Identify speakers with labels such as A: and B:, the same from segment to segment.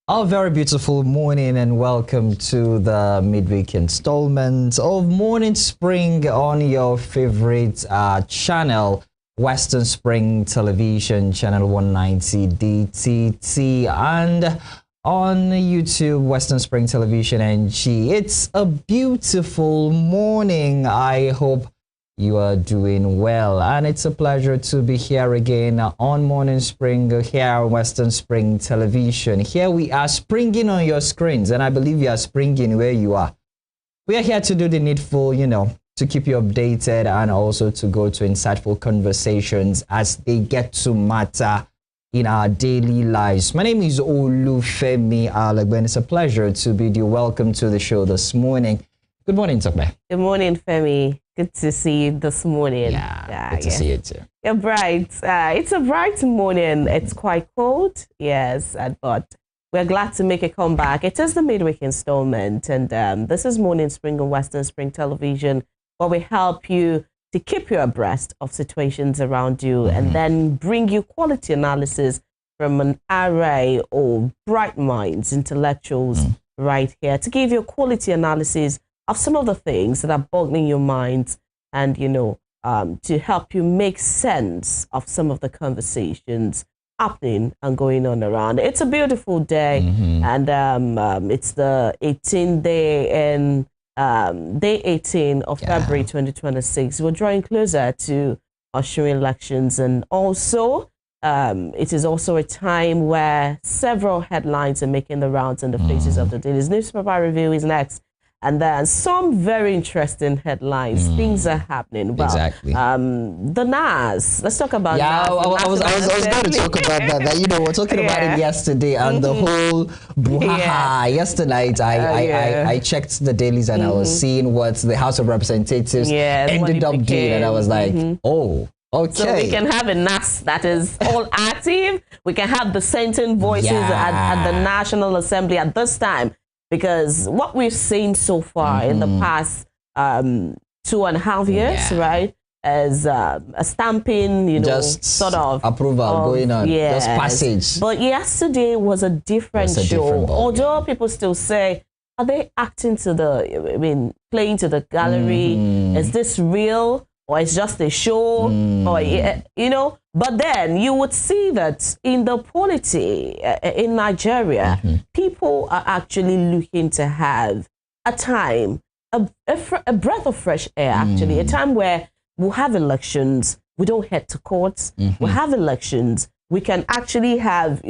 A: A very beautiful morning and welcome to the midweek installment of Morning Spring on your favorite channel, Western Spring Television, channel 190 DTT, and on YouTube, Western Spring Television NG. It's a beautiful morning. I hope you are doing well, and it's a pleasure to be here again on Morning Spring here on Western Spring Television. Here we are springing on your screens, and I believe you are springing where you are. We are here to do the needful, to keep you updated and also to go to insightful conversations as they get to matter in our daily lives. My name is Olufemi Alagben. It's a pleasure to be with you. Welcome to the show this morning. Good morning, Tokbe.
B: Good morning, Femi. Good to see you this morning.
A: Good to see you too.
B: You're bright. It's a bright morning. It's quite cold, yes, but we're glad to make a comeback. It is the midweek installment, and this is Morning Spring on Western Spring Television, where we help you to keep you abreast of situations around you and then bring you quality analysis from an array of bright minds, intellectuals right here to give you quality analysis of some of the things that are boggling your minds and, to help you make sense of some of the conversations happening and going on around. It's a beautiful day, and it's the 18th day and day 18 of February 2026. We're drawing closer to ushering elections, and also it is also a time where several headlines are making the rounds in the faces of the dailies. Newspaper review is next. And then some very interesting headlines. Things are happening. Well,
A: exactly.
B: The NAS. Let's talk about
A: NAS. I was going to talk about that. We're talking about it yesterday and the whole brouhaha. Yesterday night, I checked the dailies and I was seeing what the House of Representatives ended up doing, and I was like, oh. Okay.
B: So we can have a NAS that is all active. We can have dissenting voices at the National Assembly at this time. Because what we've seen so far in the past 2.5 years, right, is a stamping,
A: just
B: sort of
A: approval going on, just passage.
B: But yesterday was a different show. Although people still say, are they acting to playing to the gallery? Is this real? Or it's just a show, or, but then you would see that in the polity in Nigeria, people are actually looking to have a time, a breath of fresh air, actually, a time where we'll have elections, we don't head to courts, we'll have elections, we can actually have,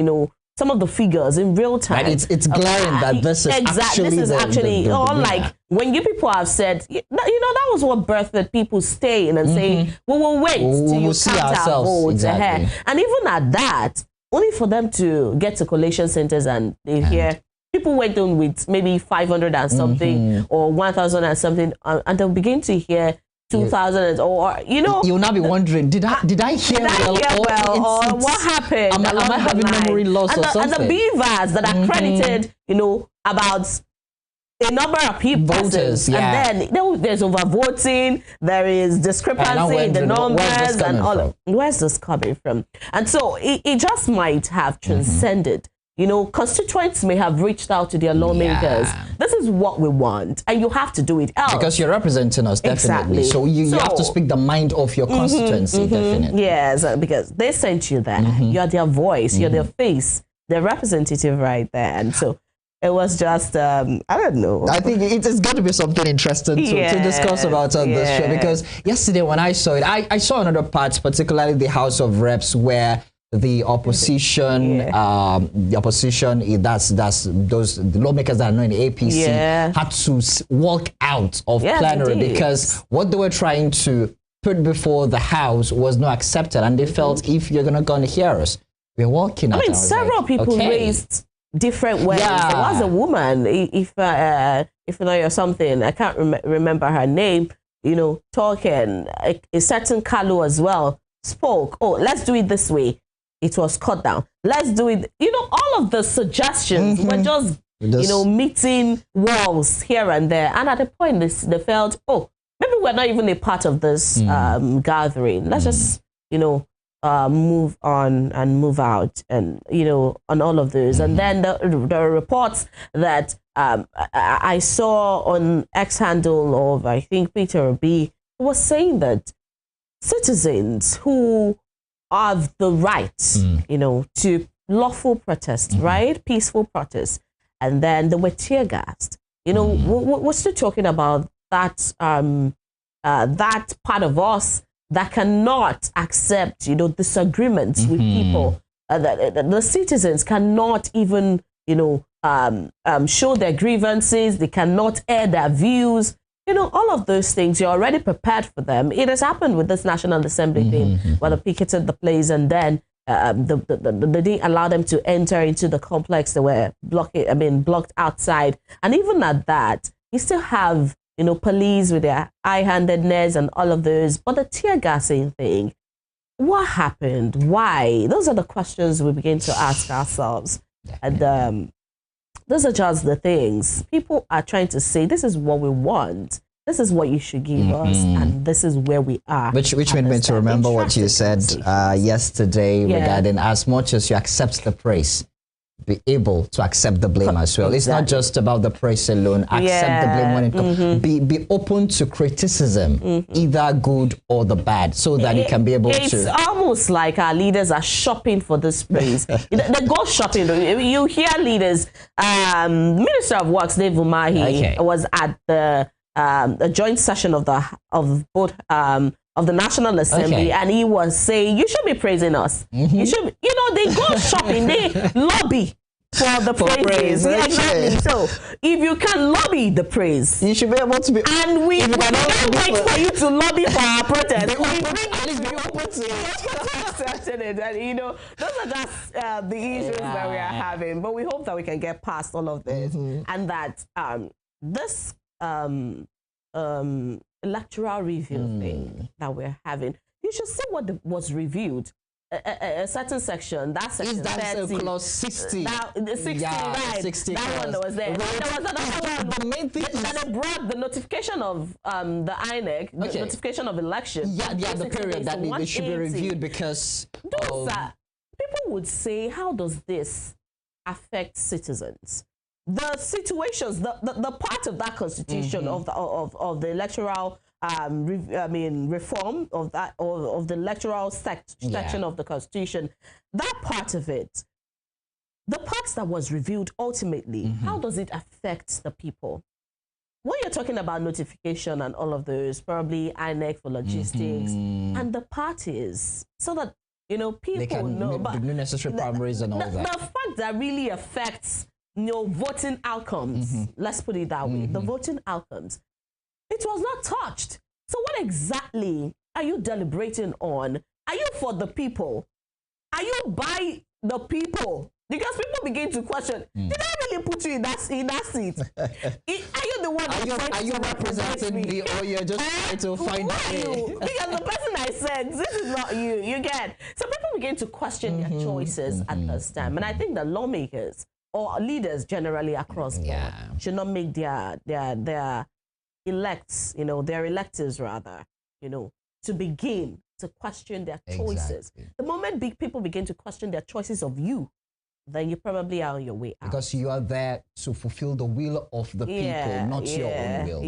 B: some of the figures in real time.
A: And it's glaring that this is actually
B: unlike when you people have said, that was what birthed people staying and saying, we will wait till you count our votes ahead. And even at that, only for them to get to collation centers and they hear people went on with maybe 500 and something or 1,000 and something, and they'll begin to hear 2,000 or
A: you'll now be wondering, did I hear well
B: or what happened?
A: Am I having memory loss or something?
B: And the beavers that are credited, about a number of people, voters, and then there's overvoting, there is discrepancy in the numbers, and all. Where's this coming from? And so it just might have transcended. Constituents may have reached out to their lawmakers. This is what we want, and you have to do it else. Because
A: you're representing us, definitely.
B: Exactly.
A: So you have to speak the mind of your constituency, definitely.
B: Yes, because they sent you there. You're their voice, you're their face, their representative right there. And so it was just, I don't know.
A: I think it is going to be something interesting to discuss about on this show. Because yesterday when I saw it, I saw another part, particularly the House of Reps, where the opposition, that's those the lawmakers that are not in the APC had to walk out of plenary because what they were trying to put before the House was not accepted, and they felt if you're gonna go and hear us, we're walking out.
B: I mean, several people raised different ways. There was a woman, if you know or something, I can't remember her name. Talking a certain Kalu as well spoke. Oh, let's do it this way. It was cut down. Let's do it. All of the suggestions were just meeting walls here and there. And at a point, they felt, oh, maybe we're not even a part of this gathering. Let's just, move on and move out, and on all of those. And then the reports that I saw on X handle of, I think, Peter B was saying that citizens who have the right, to lawful protest, right, peaceful protest, and then they were tear gassed. We're still talking about that that part of us that cannot accept, disagreements with people. The citizens cannot even, show their grievances. They cannot air their views. All of those things, you're already prepared for them. It has happened with this National Assembly thing, where they picketed the place, and then they didn't allow them to enter into the complex. They were blocked outside. And even at that, you still have, police with their high-handedness and all of those. But the tear gassing thing, what happened? Why? Those are the questions we begin to ask ourselves. And those are just the things. People are trying to say, this is what we want. This is what you should give us, and this is where we are. Which made me to remember what you said yesterday regarding, as much as you accept the praise, be able to accept the blame as well. Exactly. It's not just about the praise alone. Accept the blame when it comes. Be open to criticism, either good or the bad, so that you can be able to. It's almost like our leaders are shopping for this praise. They go shopping. You hear leaders. Minister of Works Dave Umahi was at the a joint session of the National Assembly, and he was saying, you should be praising us. You should, they go shopping, they lobby for the praise. Yeah, exactly. So if you can lobby the praise, you should be able to be. And we can't wait for you to lobby for our protest. At least be open to it. And those are just the issues that we are having. But we hope that we can get past all of this, and that this electoral review thing that we're having, you should see what was reviewed. A certain section, that section, so clause 60. The 60, right? 60 that one that was there. Right. There was another one. The main thing that they brought the notification of the INEC, the notification of election. The period that they should be reviewed, because those people would say, how does this affect citizens? The situations, the part of that constitution of the electoral reform of that, or of the electoral section of the constitution, that part of it, the parts that was reviewed ultimately, how does it affect the people? When you're talking about notification and all of those, probably INEC for logistics and the parties, so that people they can know, but the necessary primaries and all that. The fact that really affects voting outcomes, let's put it that way, the voting outcomes, it was not touched. So what exactly are you deliberating on? Are you for the people? Are you by the people? Because people begin to question, did I really put you in that seat? Are you the one? Are you representing me, or you're just trying to find you? Because the person I said, this is not you. You get. So people begin to question their choices at this time. And I think the lawmakers or leaders generally across board should not make their elects, their electors rather, to begin to question their choices. The moment people begin to question their choices of you, then you probably are on your way out. Because you are there to fulfill the will of the people, not your own will.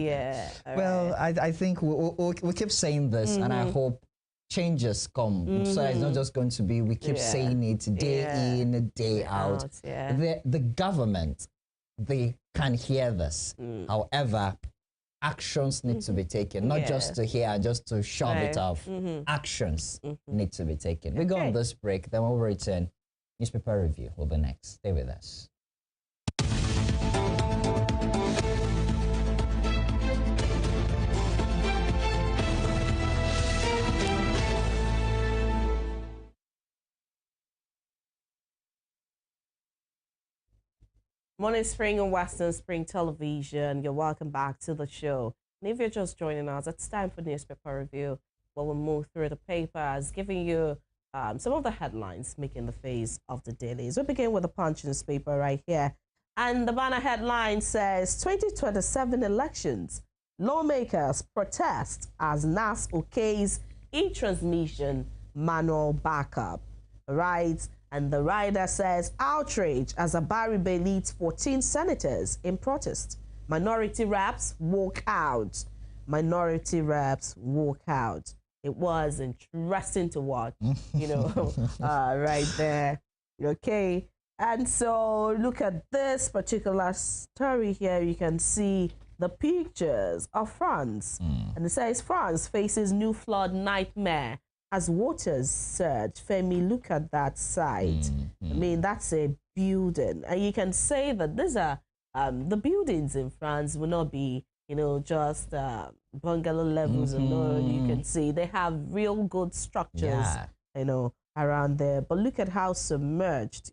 B: Well, I think we keep saying this, and I hope changes come. So it's not just going to be, we keep saying it day in, day out. The government, they can hear this. However, actions need to be taken, not just to hear, just to shove it off. Actions need to be taken. We go on this break, then we'll return. Newspaper review will be next. Stay with us. Morning Spring and Western Spring Television. You're welcome back to the show. And if you're just joining us, it's time for newspaper review, where we'll move through the papers, giving you some of the headlines making the face of the dailies. We begin with the Punch newspaper right here. And the banner headline says, 2027 elections, lawmakers protest as NAS okays e-transmission manual backup, right? And the rider says, outrage as Abaribe leads 14 senators in protest. Minority reps walk out. Minority reps walk out. It was interesting to watch, right there. Okay. And so look at this particular story here. You can see the pictures of France. And it says France faces new flood nightmare as waters surge. Femi, look at that site. I mean, that's a building. And you can say that these are the buildings in France will not be, just bungalow levels alone. You can see they have real good structures, around there. But look at how submerged,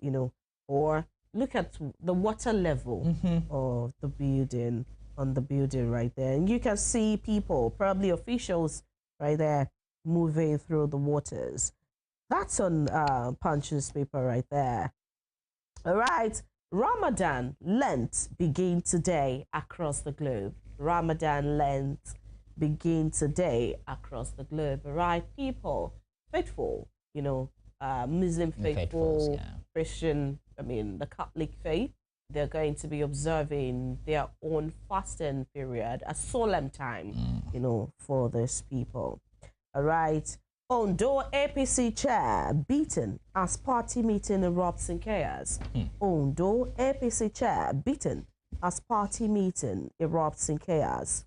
B: or look at the water level of the building, on the building right there. And you can see people, probably officials right there, moving through the waters. That's on Punch newspaper right there. All right. Ramadan Lent begin today across the globe. Ramadan Lent begin today across the globe. All right, people, faithful, Muslim faithful, Christian, the Catholic faith, they're going to be observing their own fasting period, a solemn time, for these people. All right. Ondo APC chair beaten as party meeting erupts in chaos. Ondo APC chair beaten as party meeting erupts in chaos.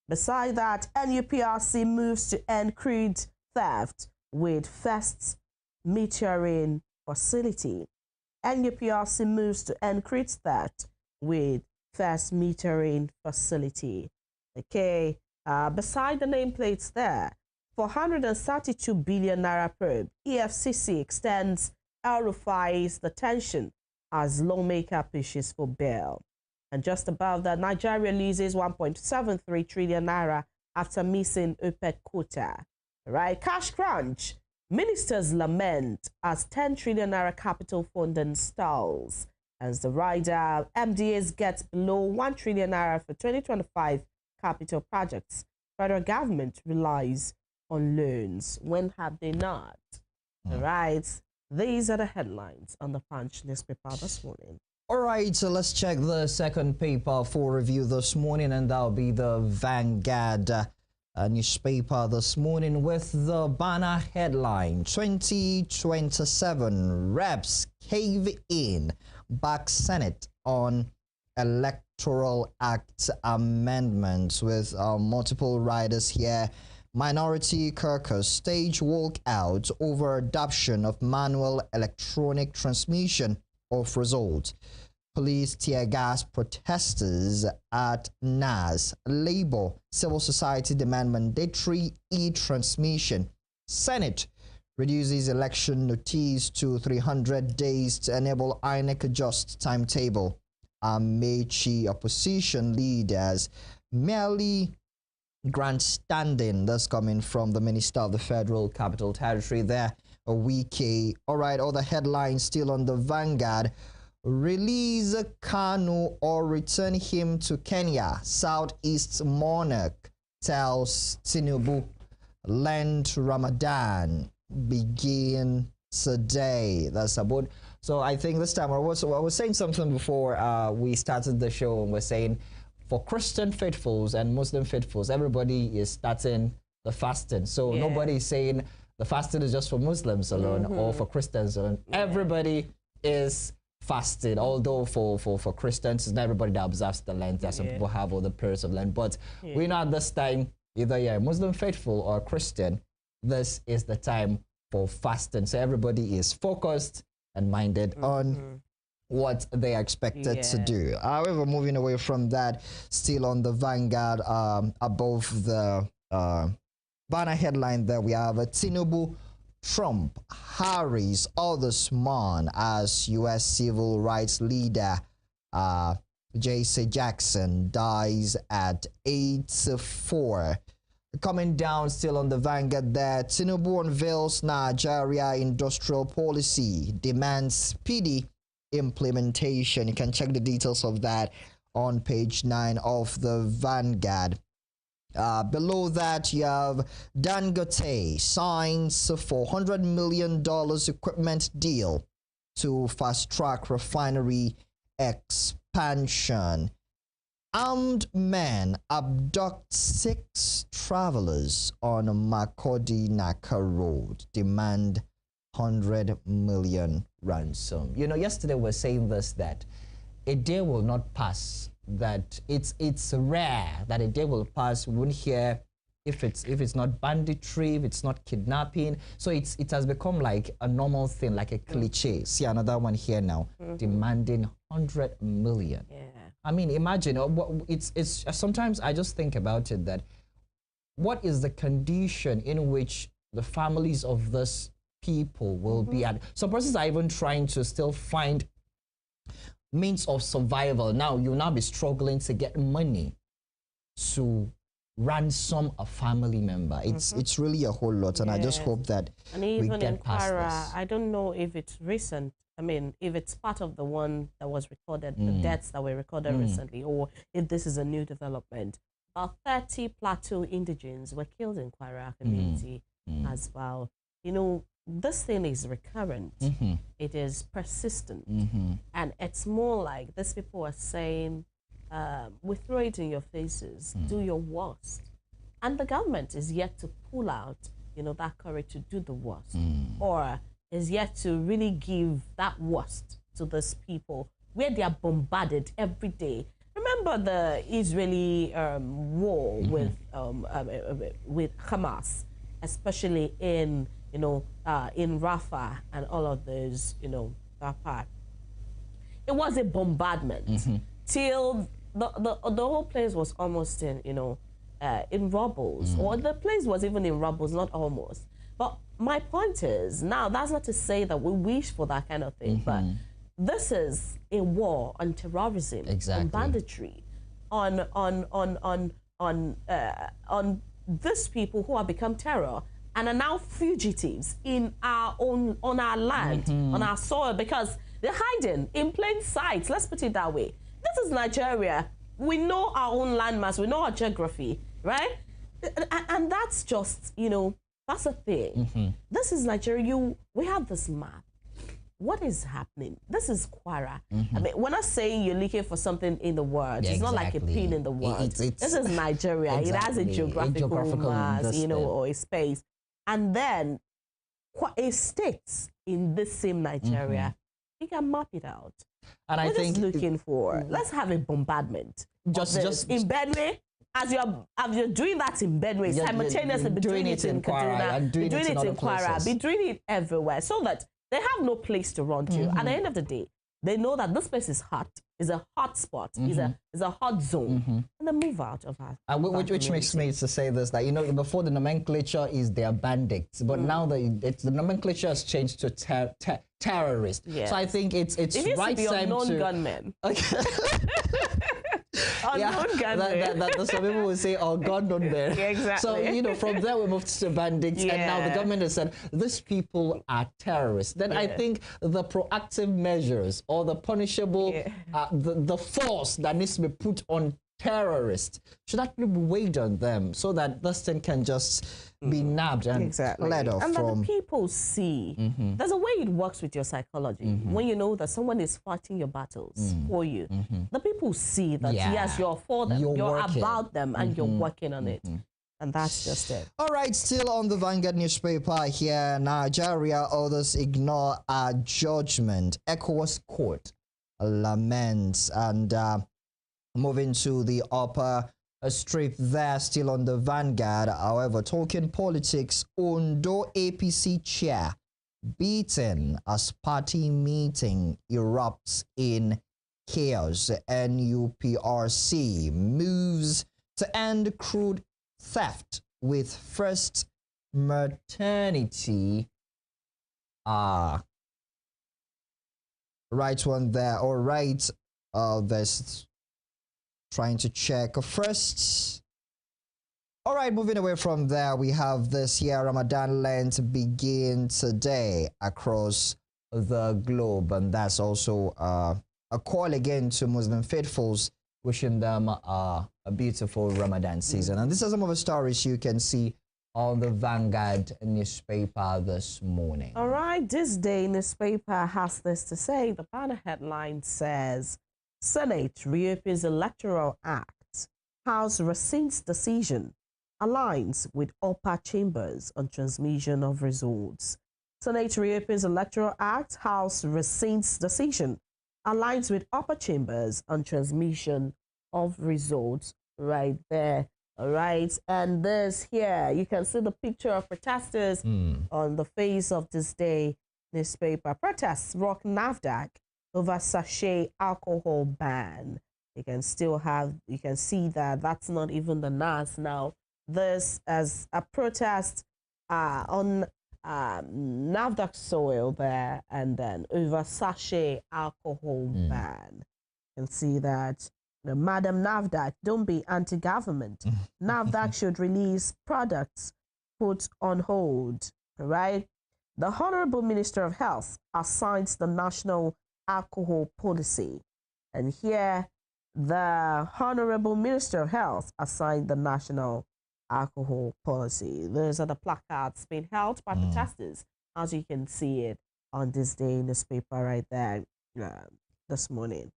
B: Beside that, NUPRC moves to end crude theft with first metering facility. NUPRC moves to end crude theft with first metering facility. Okay, beside the nameplates there, 432 billion naira probe. EFCC extends El-Rufai's detention as lawmaker pushes for bail. And just above that, Nigeria loses 1.73 trillion naira after missing OPEC quota. Right? Cash crunch. Ministers lament as 10 trillion naira capital funding stalls. As the rider, MDAs gets below 1 trillion naira for 2025 capital projects. Federal government relies on loans. When have they not? All right. These are the headlines on the Punch newspaper this morning.
A: All right, so let's check the second paper for review this morning, and that'll be the Vanguard newspaper this morning with the banner headline 2027 reps cave in, back Senate on Electoral Act amendments, with multiple riders here. Minority caucus stage walkout over adoption of manual electronic transmission of results. Police tear gas protesters at NAS. Labour, civil society demand mandatory e-transmission. Senate reduces election notice to 300 days to enable INEC adjust timetable. Amechi opposition leaders merely grandstanding. That's coming from the Minister of the Federal Capital Territory there, a week. All right, other headlines still on the Vanguard. Release Kanu or return him to Kenya. Southeast monarch tells Tinubu. Lent Ramadan begin today. That's about. So I think this time I was saying something before we started the show, and we're saying for Christian faithfuls and Muslim faithfuls, everybody is starting the fasting. So nobody is saying the fasting is just for Muslims alone or for Christians alone. Everybody is fasting, although for Christians, it's not everybody that observes the Lent. There are some people have other periods of Lent, but we know at this time, either you're a Muslim faithful or a Christian, this is the time for fasting. So everybody is focused and minded on what they are expected to do. However, moving away from that, still on the Vanguard, above the banner headline there, we have a Tinubu, Trump, Harris, others mourn as U.S. civil rights leader J.C. Jackson dies at 84. Coming down still on the Vanguard there, Tinubu unveils Nigeria industrial policy, demands speedy implementation. You can check the details of that on page 9 of the Vanguard. Below that, you have Dangote signs a $400 million equipment deal to fast-track refinery expansion. Armed men abduct 6 travelers on Makurdi Naka Road, demand 100 million ransom. You know, yesterday we were saying this, that a day will not pass, that it's rare that a day will pass we won't hear if it's not banditry, if it's not kidnapping. So it has become like a normal thing, like a cliche. See another one here now, demanding 100 million.
B: Yeah.
A: I mean, imagine, it's sometimes I just think about it, that what is the condition in which the families of this people will be at. Some persons are even trying to still find means of survival. Now you'll now be struggling to get money to ransom a family member. It's really a whole lot, and I just hope that
B: and even
A: we get
B: in
A: past
B: Kwara,
A: this.
B: I don't know if it's recent. I mean, if it's part of the one that was recorded, the deaths that were recorded recently, or if this is a new development. About 30 Plateau indigenes were killed in Kwara community as well. You know, this thing is recurrent. It is persistent. And it's more like these people are saying, we throw it in your faces, do your worst. And the government is yet to pull out, you know, that courage to do the worst. Or is yet to really give that worst to these people where they are bombarded every day. Remember the Israeli war with Hamas, especially in, you know, in Rafah and all of those, you know, that part. It was a bombardment till the whole place was almost in, you know, in rubbles, or the place was even in rubbles, not almost. But my point is, now that's not to say that we wish for that kind of thing, but this is a war on terrorism, on banditry, on these people who have become terror and are now fugitives in our own, on our land, on our soil, because they're hiding in plain sight. Let's put it that way. This is Nigeria. We know our own landmass. We know our geography, right? And that's just, you know, that's a thing. This is Nigeria. We have this map. What is happening? This is Kwara. I mean, when I say you're looking for something in the world, it's not like a pin in the world. This is Nigeria. It has a geographical mass, you know, or a space. And then a state in this same Nigeria, you can map it out. And I think just looking for, let's have a bombardment. Just in Benue, as you're doing that in Benue, simultaneously be doing it in Kaduna, be doing it in Kwara, be doing it everywhere, so that they have no place to run to. At the end of the day, they know that this place is hot, is a hot spot, is a hot zone, and they move out of that.
A: Which makes me to say this, that, you know, before the nomenclature is they are bandits, but now the nomenclature has changed to terrorist. So I think it's right time to
B: gunmen.
A: Okay. Some people will say, oh, God, don't there.
B: Exactly.
A: So, you know, from there we moved to bandits, and now the government has said, these people are terrorists. Then I think the proactive measures or the punishable, the force that needs to be put on terrorists should actually be weighed on them, so that this thing can just be nabbed and let off.
B: And then the people see, there's a way it works with your psychology. When you know that someone is fighting your battles for you, the people see that, yes, you're for them, you're about them, and you're working on it. And that's just it.
A: All right, still on the Vanguard newspaper here, Nigeria, others ignore our judgment. ECOWAS court laments. And moving to the upper strip there, still on the Vanguard. However, talking politics, Ondo APC chair beaten as party meeting erupts in chaos. NUPRC moves to end crude theft with first maternity. Right one there. All right. There's trying to check first. All right, moving away from there, we have this year Ramadan Lent begin today across the globe, and that's also a call again to Muslim faithfuls, wishing them a a beautiful Ramadan season. And these are some of the stories you can see on the Vanguard newspaper this morning.
B: All right, this day newspaper has this to say. The banner headline says, Senate reopens Electoral Act. House rescinds decision. Aligns with upper chambers on transmission of results. Senate reopens Electoral Act. House rescinds decision. Aligns with upper chambers on transmission of results. Right there. All right, and this here, you can see the picture of protesters on the face of this day newspaper. Protests rock NAFDAC over sachet alcohol ban. You can see that that's not even the NAS now. This as a protest on NAFDAC soil there, and then over sachet alcohol ban. You can see that. Madam NAFDAC, don't be anti-government. NAFDAC should release products put on hold, right? The Honorable Minister of Health assigns the National Alcohol Policy. And here, the Honorable Minister of Health assigned the National Alcohol Policy. Those are the placards being held by protesters, as you can see it on this day newspaper right there this morning.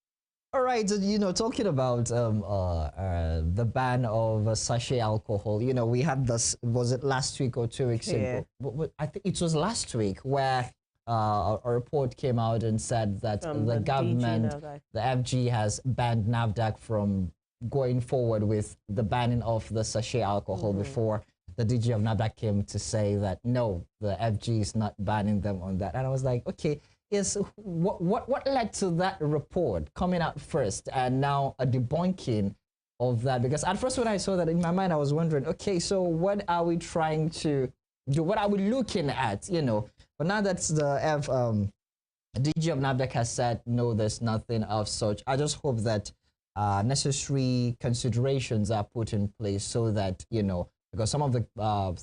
A: All right, talking about the ban of sachet alcohol, we had this, was it last week or 2 weeks ago? But I think it was last week where a report came out and said that the government, the FG, has banned NAFDAC from going forward with the banning of the sachet alcohol before the DG of NAFDAC came to say that, no, the FG is not banning them on that. And I was like, okay. Yes, what led to that report coming out first and now a debunking of that? Because at first when I saw that, in my mind I was wondering, okay, so what are we trying to do? What are we looking at? But now that the DG of NAFDAC has said no, there's nothing of such. I just hope that necessary considerations are put in place so that because some of the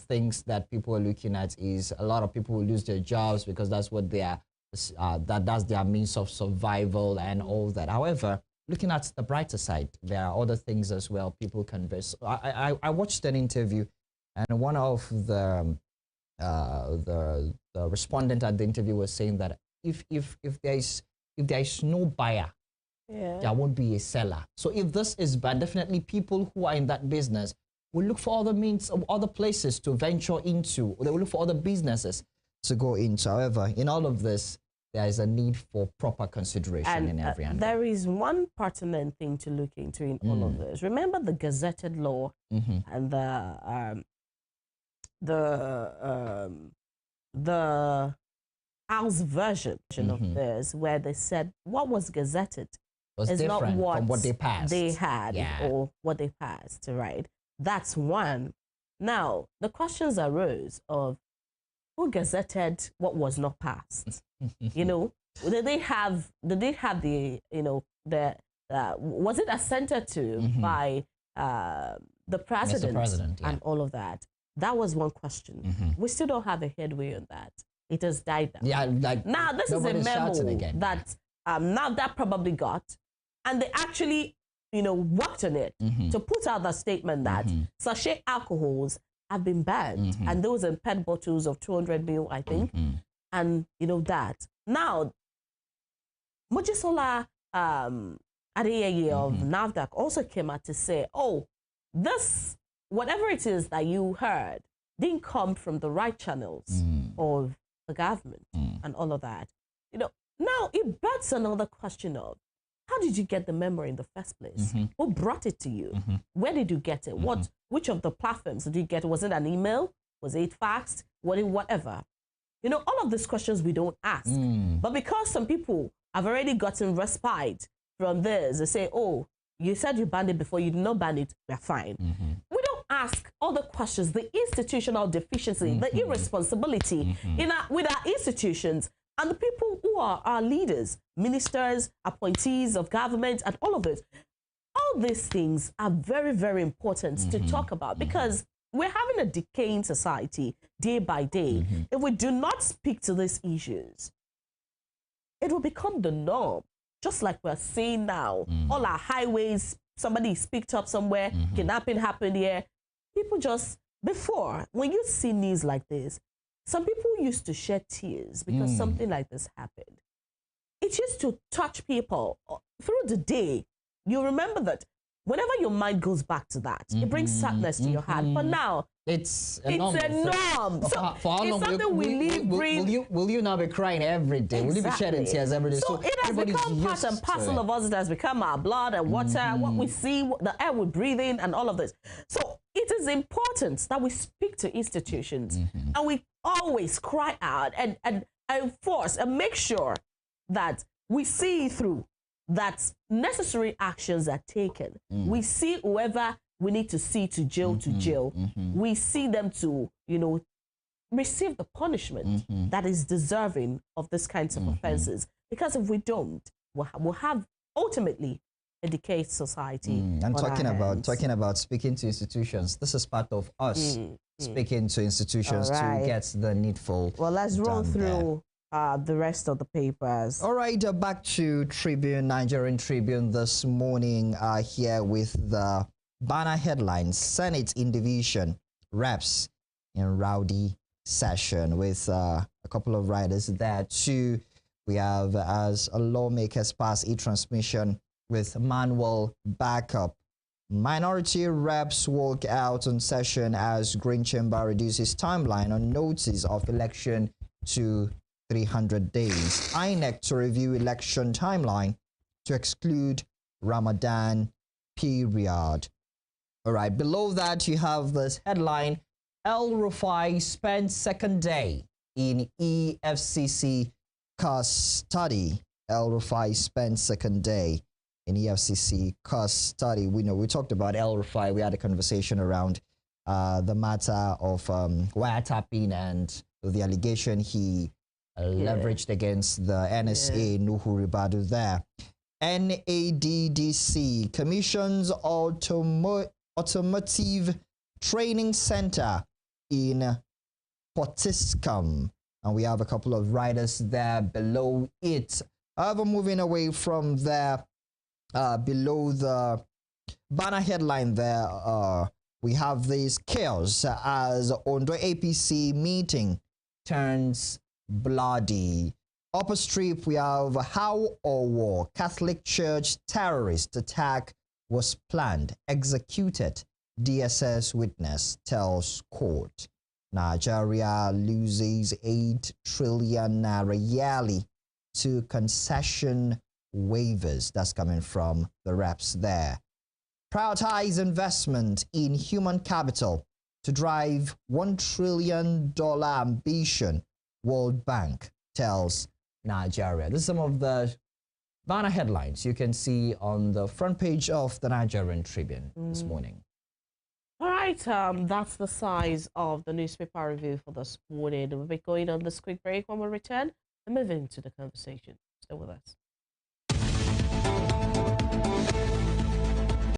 A: things that people are looking at is a lot of people will lose their jobs because that's what they are. That's their means of survival and all that. However, looking at the brighter side, there are other things as well people can be. So I watched an interview, and one of the respondent at the interview was saying that if there is no buyer, there won't be a seller. So if this is bad, definitely people who are in that business will look for other means, other places to venture into. They will look for other businesses to go into. However, in all of this, there is a need for proper consideration in every angle. There
B: is one pertinent thing to look into in all of this. Remember the gazetted law and the House version of this, where they said what was gazetted
A: is not what from what they passed.
B: They had or what they passed, right? That's one. Now the questions arose of who gazetted what was not passed? Did they have the was it assented to by the president and all of that? That was one question. We still don't have a headway on that. It has died down.
A: Yeah, like
B: now this is a memo that now that probably got, and they actually worked on it to put out the statement that sachet alcohols have been banned, and those in PET bottles of 200 ml, I think, and that. Now, Mojisola Adeyeye of NAFDAC also came out to say, oh, this, whatever it is that you heard, didn't come from the right channels of the government and all of that. Now it begs another question of, how did you get the memo in the first place? Who brought it to you? Where did you get it? Which of the platforms did you get it? Was it an email? Was it faxed? Whatever. All of these questions we don't ask. But because some people have already gotten respite from this, they say, oh, you said you banned it before, you did not ban it, we're fine. We don't ask all the questions, the institutional deficiency, the irresponsibility with our institutions and the people who are our leaders, ministers, appointees of government, and all of it. All these things are very, very important to talk about because we're having a decaying society day by day. If we do not speak to these issues, it will become the norm. Just like we're seeing now, all our highways somebody is picked up somewhere, kidnapping happened here. People just, before, when you see news like this, some people used to shed tears because something like this happened. It used to touch people through the day. You remember that whenever your mind goes back to that, it brings sadness to your heart. But now,
A: it's a
B: norm.
A: So for how long will you now be crying every day?
B: Exactly.
A: Will you be shedding tears every day?
B: So it has become part and parcel of us. It has become our blood and water, what we see, the air we breathe in, and all of this. So it is important that we speak to institutions and we always cry out and enforce and make sure that we see through, that necessary actions are taken. We see whoever we need to see to jail. We see them to, receive the punishment that is deserving of this kinds of offenses. Because if we don't, we'll have ultimately a decayed society.
A: And talking about speaking to institutions, this is part of us speaking to institutions to get the needful.
B: Well, let's run through the rest of the papers.
A: All right, back to Tribune, Nigerian Tribune this morning, here with the banner headline: Senate in division, reps in rowdy session, with a couple of riders there too. We have, as lawmakers pass e-transmission with manual backup. Minority reps walk out on session as Green Chamber reduces timeline on notice of election to 300 days. INEC to review election timeline to exclude Ramadan period. All right, below that you have this headline: El Rufai spent second day in EFCC custody. El Rufai spent second day in EFCC custody. We talked about El Rufai. We had a conversation around the matter of wiretapping and the allegation he leveraged against the NSA, Nuhu Ribadu there. NADDC commissions automotive training center in Potiskum. And we have a couple of riders there below it. However, moving away from there, below the banner headline there, we have this chaos as Ondo APC meeting turns bloody. Upper strip, we have how or war Catholic Church terrorist attack was planned, executed. DSS witness tells court. Nigeria loses 8 trillion naira yearly to concession waivers. That's coming from the reps there. Prioritize investment in human capital to drive $1 trillion ambition, World Bank tells Nigeria. This is some of the banner headlines you can see on the front page of the Nigerian Tribune this morning.
B: All right, that's the size of the newspaper review for this morning. We'll be going on this quick break. When we return and move into the conversation. Stay with us.